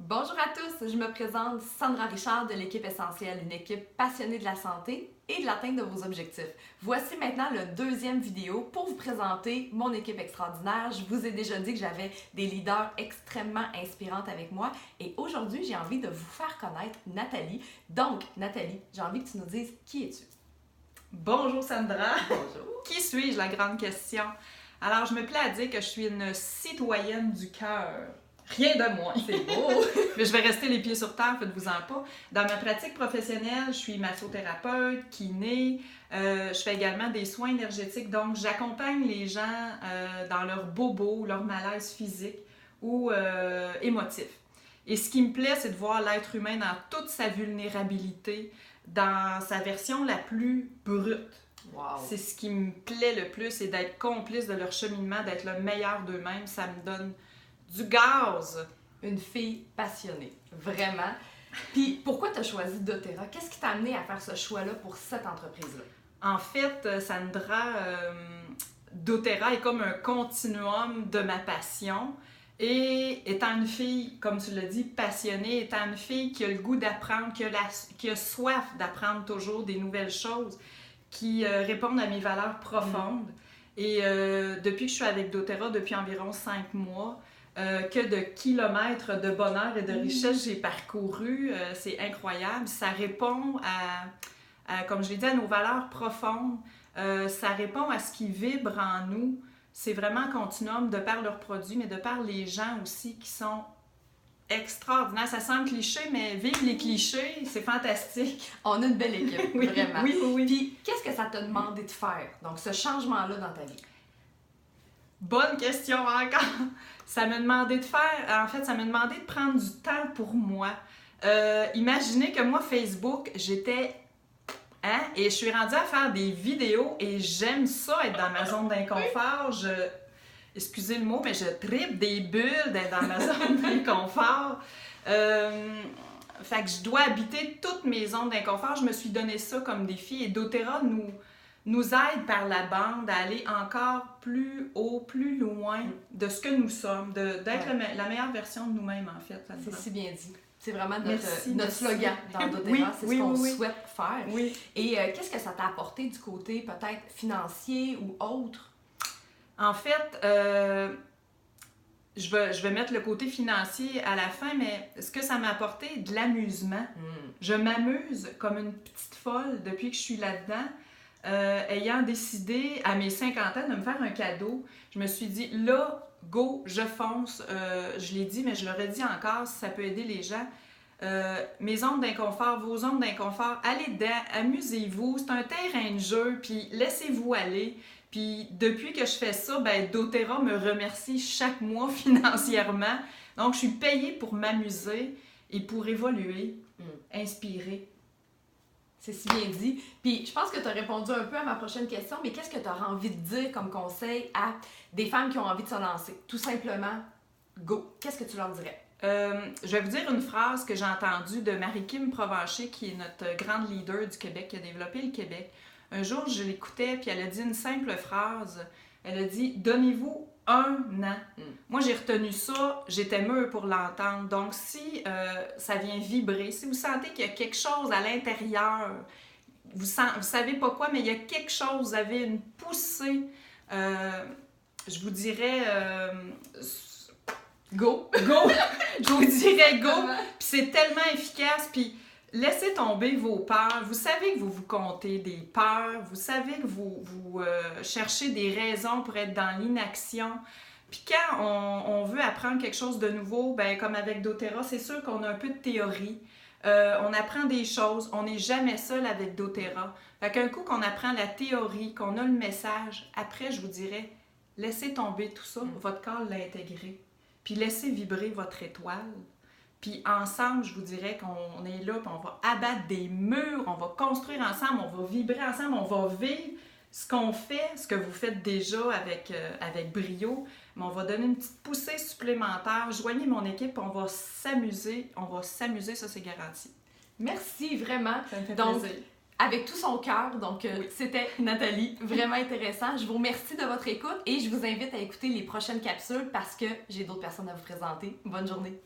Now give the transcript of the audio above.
Bonjour à tous, je me présente Sandra Richard de l'équipe Essentielle, une équipe passionnée de la santé et de l'atteinte de vos objectifs. Voici maintenant le deuxième vidéo pour vous présenter mon équipe extraordinaire. Je vous ai déjà dit que j'avais des leaders extrêmement inspirantes avec moi et aujourd'hui j'ai envie de vous faire connaître Nathalie. Donc Nathalie, j'ai envie que tu nous dises qui es-tu? Bonjour Sandra. Bonjour. Qui suis-je, la grande question? Alors, je me plais à dire que je suis une citoyenne du cœur. Rien de moins. C'est beau! Mais je vais rester les pieds sur terre, faites-vous-en pas. Dans ma pratique professionnelle, je suis massothérapeute, kiné. Je fais également des soins énergétiques. Donc, j'accompagne les gens dans leur bobo, leur malaise physique ou émotif. Et ce qui me plaît, c'est de voir l'être humain dans toute sa vulnérabilité, dans sa version la plus brute. Wow. C'est ce qui me plaît le plus, et d'être complice de leur cheminement, d'être le meilleur d'eux-mêmes. Ça me donne du gaz. Une fille passionnée, vraiment. Puis pourquoi tu as choisi doTERRA? Qu'est-ce qui t'a amené à faire ce choix-là pour cette entreprise-là? En fait, Sandra, doTERRA est comme un continuum de ma passion. Et étant une fille, comme tu l'as dit, passionnée, étant une fille qui a le goût d'apprendre, qui a soif d'apprendre toujours des nouvelles choses, qui répondent à mes valeurs profondes. Et depuis que je suis avec doTERRA, depuis environ 5 mois, que de kilomètres de bonheur et de richesse j'ai parcouru, c'est incroyable. Ça répond comme je l'ai dit, à nos valeurs profondes. Ça répond à ce qui vibre en nous. C'est vraiment un continuum de par leurs produits, mais de par les gens aussi qui sont extraordinaires. Ça semble cliché, mais vivre les clichés, c'est fantastique. On a une belle équipe, Oui, vraiment. oui. Puis, qu'est-ce que ça t'a demandé de faire? Donc, ce changement-là dans ta vie. Bonne question encore. Ça m'a demandé de faire, en fait, ça m'a demandé de prendre du temps pour moi. Imaginez que moi, Facebook, j'étais... Et je suis rendue à faire des vidéos et j'aime ça, être dans ma zone d'inconfort. Excusez le mot, mais je tripe des bulles d'être dans ma zone d'inconfort. Fait que je dois habiter toutes mes zones d'inconfort. Je me suis donné ça comme défi et doTERRA nous aide par la bande à aller encore plus haut, plus loin de ce que nous sommes, d'être la meilleure version de nous-mêmes, en fait. C'est si bien dit. C'est vraiment Merci. notre slogan dans doTERRA, Oui, c'est oui, ce qu'on oui. souhaite faire. Oui. Et qu'est-ce que ça t'a apporté du côté peut-être financier ou autre? En fait, je vais mettre le côté financier à la fin, mais ce que ça m'a apporté, de l'amusement. Je m'amuse comme une petite folle depuis que je suis là-dedans. Ayant décidé à mes 50 ans de me faire un cadeau, je me suis dit, là, go, je fonce. Je l'ai dit, mais je l'aurais dit encore, si ça peut aider les gens. Mes zones d'inconfort, vos zones d'inconfort, allez dedans, amusez-vous. C'est un terrain de jeu, puis laissez-vous aller. Puis depuis que je fais ça, ben doTERRA me remercie chaque mois financièrement. Donc, je suis payée pour m'amuser et pour évoluer, inspirer. C'est si bien dit. Puis je pense que tu as répondu un peu à ma prochaine question, mais qu'est-ce que tu auras envie de dire comme conseil à des femmes qui ont envie de se lancer? Tout simplement, go! Qu'est-ce que tu leur dirais? Je vais vous dire une phrase que j'ai entendue de Marie-Kim Provencher, qui est notre grande leader du Québec, qui a développé le Québec. Un jour, je l'écoutais, puis elle a dit une simple phrase. Elle a dit « Donnez-vous un an ». Moi, j'ai retenu ça, j'étais mûre pour l'entendre. Donc, si ça vient vibrer, si vous sentez qu'il y a quelque chose à l'intérieur, vous savez pas quoi, mais il y a quelque chose, vous avez une poussée, je vous dirais... Go! Go! Je vous dirais go! Puis c'est tellement efficace, puis laissez tomber vos peurs. Vous savez que vous vous comptez des peurs, vous savez que vous cherchez des raisons pour être dans l'inaction. Puis quand on veut apprendre quelque chose de nouveau, ben comme avec doTERRA, c'est sûr qu'on a un peu de théorie. On apprend des choses, on n'est jamais seul avec doTERRA. Fait qu'un coup qu'on apprend la théorie, qu'on a le message, après, je vous dirais, laissez tomber tout ça, votre corps l'a intégré. Puis laissez vibrer votre étoile. Puis ensemble, je vous dirais qu'on est là, puis on va abattre des murs, on va construire ensemble, on va vibrer ensemble, on va vivre ce qu'on fait, ce que vous faites déjà avec brio, mais on va donner une petite poussée supplémentaire. Joignez mon équipe, on va s'amuser, ça c'est garanti. Merci vraiment. Ça me fait Donc, plaisir. avec tout son cœur. Donc, c'était Nathalie. Vraiment intéressant. Je vous remercie de votre écoute et je vous invite à écouter les prochaines capsules parce que j'ai d'autres personnes à vous présenter. Bonne journée.